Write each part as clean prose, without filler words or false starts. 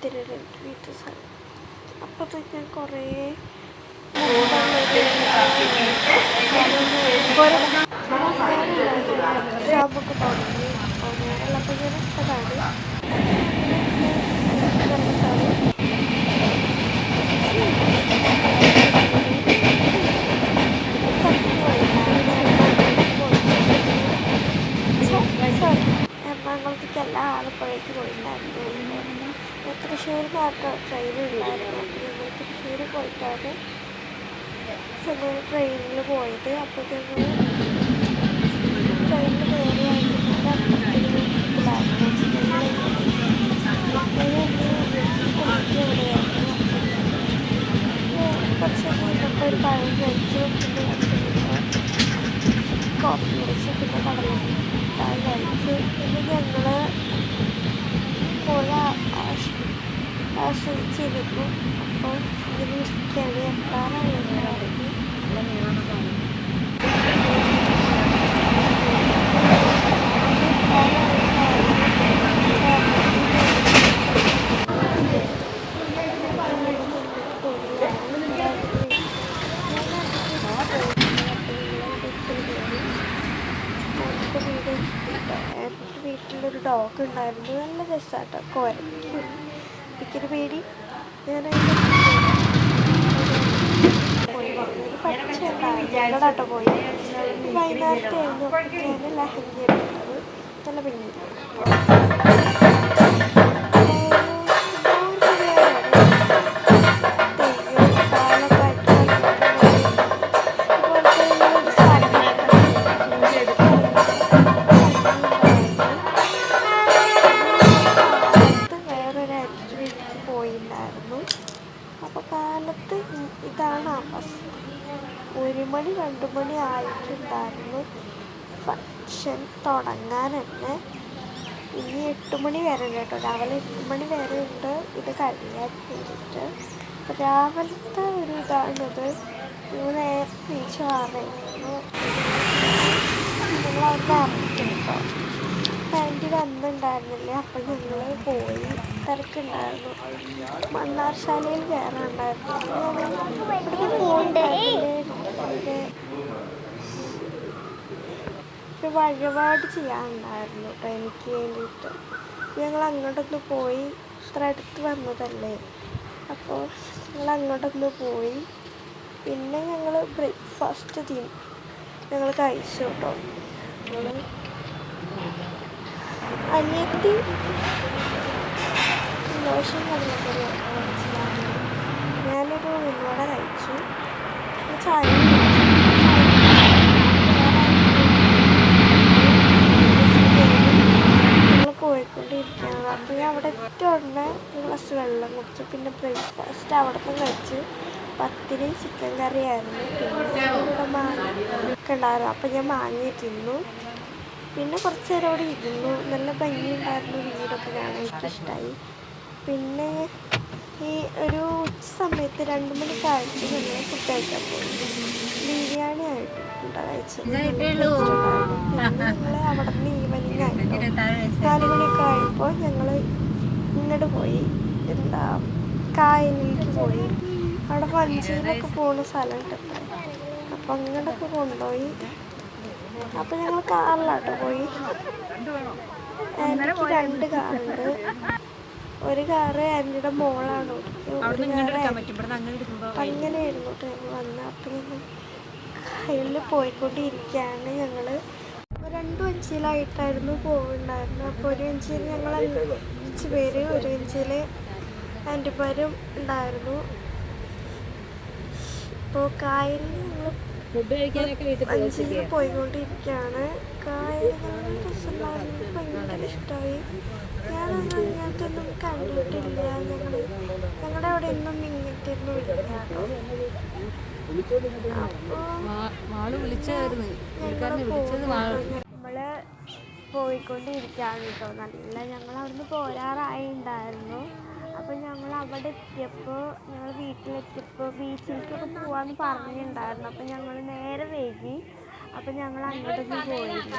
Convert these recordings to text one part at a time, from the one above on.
വീട്ടു സ്ഥലം. അപ്പോൾ ഞാൻ കുറേ ഷോപ്പൊക്കെ തുടങ്ങി. അപ്പോൾ ഞാനുള്ളപ്പോൾ ഞാൻ ഇട്ടതാണ്. എറണാകുളത്തേക്ക് എല്ലാ ആലപ്പുഴയ്ക്ക് പോയിട്ടുണ്ടായിരുന്നു. തൃശ്ശൂർ മാത്രം ട്രെയിനുണ്ടായിരുന്നു. ഞങ്ങൾ തൃശ്ശൂർ പോയിട്ടാണ് ഞങ്ങൾ ട്രെയിനിൽ പോയത്. അപ്പോൾ ഞങ്ങൾ ട്രെയിനിൽ കയറിയായിരുന്നു. കുറച്ച് കഴിഞ്ഞപ്പോൾ ഒരു പഴം കഴിച്ചു. പിന്നെ കോഫി കഴിച്ചു. പിന്നെ കടലട്ടായി കഴിച്ചു. പിന്നെ ഞങ്ങൾ പുഴ ആസ്വദിച്ചിരുന്നു. അപ്പോൾ ഇങ്ങനെ ഇരിക്കുകയാണ്. എത്താറായിരുന്നു. വീട്ടിലൊരു ഡോഗ് ഉണ്ടായിരുന്നു. നല്ല രസമാട്ടോ. കുരയ്ക്കും. എനിക്കൊരു പേടി. ഞാനതിൻ്റെ ഞങ്ങളാട്ടോ പോയി. വൈകുന്നേരത്തായിരുന്നു ഞാൻ ലഹങ്ക എടുത്തത്. നല്ല ഭംഗി. അപ്പോൾ കാലത്ത് ഇതാണ് അവസ്ഥ. 1 മണി 2 മണി ആയിട്ടുണ്ടായിരുന്നു ഫങ്ഷൻ തുടങ്ങാൻ തന്നെ. ഇനി 8 മണി വരെ ഉണ്ട് കേട്ടോ. രാവിലെ 8 മണി വരെ ഉണ്ട് ഇത് കഴിയാൻ വേണ്ടിയിട്ട്. രാവിലത്തെ ഒരു ഇതാണിത്. നേരത്തെ നീച്ച് മാറിയിരുന്നു. ഞങ്ങളവിടെ ഇറക്കി കേട്ടോ. ആൻറ്റി വന്നിട്ടുണ്ടായിരുന്നില്ല. അപ്പം ഞങ്ങൾ പോയി. തിരക്കുണ്ടായിരുന്നു. മണ്ണാർശാലയിൽ കയറാനുണ്ടായിരുന്നു. ഒരു വഴിപാട് ചെയ്യാനുണ്ടായിരുന്നു കേട്ടോ എനിക്ക് വേണ്ടിയിട്ട്. ഞങ്ങൾ അങ്ങോട്ടൊന്ന് പോയി. ഇത്ര അടുത്ത് വന്നതല്ലേ. അപ്പോൾ ഞങ്ങൾ അങ്ങോട്ടൊന്ന് പോയി. പിന്നെ ഞങ്ങൾ ബ്രേക്ക്ഫാസ്റ്റ് ഞങ്ങൾ കഴിച്ചു കേട്ടോ. അനിയത്തി ദോശയും കടലക്കറിയും മനസ്സിലാകുന്നു. ഞാനൊരു ഉള്ളിവട കഴിച്ചു. ചായ ഞങ്ങൾ പോയിക്കൊണ്ടിരിക്കുകയാണ്. അപ്പോൾ ഞാൻ അവിടെ ഉടനെ ഒരു ഗ്ലാസ് വെള്ളം കുടിച്ചു. പിന്നെ ബ്രേക്ക്ഫാസ്റ്റ് അവിടെ നിന്ന് കഴിച്ചു. പത്തിരി ചിക്കൻ കറിയായിരുന്നു. പിന്നെ ഇവിടെ മാങ്ങ ഉണ്ടായിരുന്നു. അപ്പോൾ ഞാൻ മാങ്ങ തിന്നു. പിന്നെ കുറച്ച് നേരം അവിടെ ഇരുന്നു. നല്ല ഭംഗിയുണ്ടായിരുന്നു. വീടൊക്കെ കാണാൻ എനിക്കിഷ്ടമായി. പിന്നെ ഈ ഒരു ഉച്ച സമയത്ത് 2 മണിക്കായിട്ട് ഞങ്ങൾ ഫുഡ് കഴിക്കാൻ പോയി. ബിരിയാണി ആയിട്ടുണ്ട് കഴിച്ചത്. പിന്നെ ഞങ്ങൾ അവിടെ നിന്ന് ഈവനിങ് ആയിരുന്നു. 4 മണിയൊക്കെ ആയപ്പോൾ ഞങ്ങൾ ഇങ്ങോട്ട് പോയി. കായലിലേക്ക് പോയി. അവിടെ വഞ്ചിയിലൊക്കെ പോകുന്ന സ്ഥലമുണ്ട്. അപ്പോൾ അങ്ങോട്ടൊക്കെ കൊണ്ടുപോയി. അപ്പോൾ ഞങ്ങൾ കാറിലാട്ടോ പോയി. എനിക്ക് 2 കാറുണ്ട്. ഒരു കാറ് ആൻറ്റിയുടെ മോളാണ് ഓടിക്കുക. അങ്ങനെയായിരുന്നു കേട്ടോ ഞങ്ങൾ വന്നത്. അപ്പം ഞങ്ങൾ കായലിൽ പോയിക്കൊണ്ടിരിക്കുകയാണ്. ഞങ്ങൾ 2 വഞ്ചിയിലായിട്ടായിരുന്നു പോകുന്നുണ്ടായിരുന്നു. അപ്പോൾ ഒരു വഞ്ചിയിൽ ഞങ്ങൾ 5 പേര്, ഒരു വഞ്ചിയിൽ ആൻറ്റിമാരും ഉണ്ടായിരുന്നു. അപ്പോൾ കായലിൽ ഞങ്ങൾ വഞ്ചിയിൽ പോയിക്കൊണ്ടിരിക്കുകയാണ്. കായൽ നല്ല രസമുണ്ടായിരുന്നു. ഭയങ്കര ഇഷ്ടമായി. ഞാനൊന്നും ഇങ്ങനത്തെ ഒന്നും കണ്ടിട്ടില്ല. ഞങ്ങളുടെ അവിടെ ഒന്നും ഇങ്ങനത്തെ ഒന്നും ഇല്ല കേട്ടോ. നമ്മള് പോയിക്കൊണ്ടിരിക്കുകയാണ് കേട്ടോ. നല്ല ഞങ്ങൾ അവിടുന്ന് പോരാറായി ഉണ്ടായിരുന്നു. അപ്പോൾ ഞങ്ങൾ അവിടെ എത്തിയപ്പോൾ ഞങ്ങൾ വീട്ടിലെത്തിയപ്പോൾ ബീച്ചിലേക്കൊക്കെ പോകാമെന്ന് പറഞ്ഞിട്ടുണ്ടായിരുന്നു. അപ്പോൾ ഞങ്ങൾ നേരെ വൈകി. അപ്പോൾ ഞങ്ങൾ അങ്ങോട്ടൊന്നും പോയില്ല.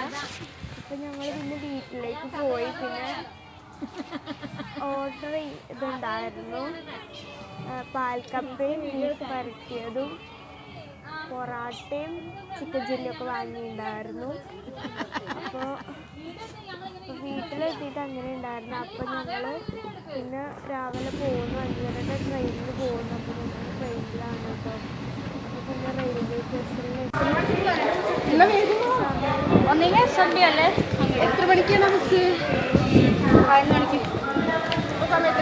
അപ്പോൾ ഞങ്ങൾ പിന്നെ വീട്ടിലേക്ക് പോയി. പിന്നെ ഓർഡർ ചെയ്തിട്ടുണ്ടായിരുന്നു. പാൽക്കപ്പയും ബീഫ് പരത്തിയതും പൊറാട്ടയും ചിക്കൻ ചില്ലിയൊക്കെ വാങ്ങിയിട്ടുണ്ടായിരുന്നു. അപ്പോൾ വീട്ടിലെത്തിയിട്ട് അങ്ങനെ ഉണ്ടായിരുന്നു. അപ്പോൾ ഞങ്ങൾ പിന്നെ രാവിലെ പോകുന്നു, 5:30 ട്രെയിനിൽ പോകുന്നു. അപ്പോൾ ഞങ്ങൾ ട്രെയിനിലാണ് കേട്ടോ. അപ്പോൾ പിന്നെ റെയിൽവേ സ്റ്റേഷനിൽ അല്ലേ? എത്ര മണിക്കാണ് ബസ്? 11 മണിക്ക്. സമയത്ത്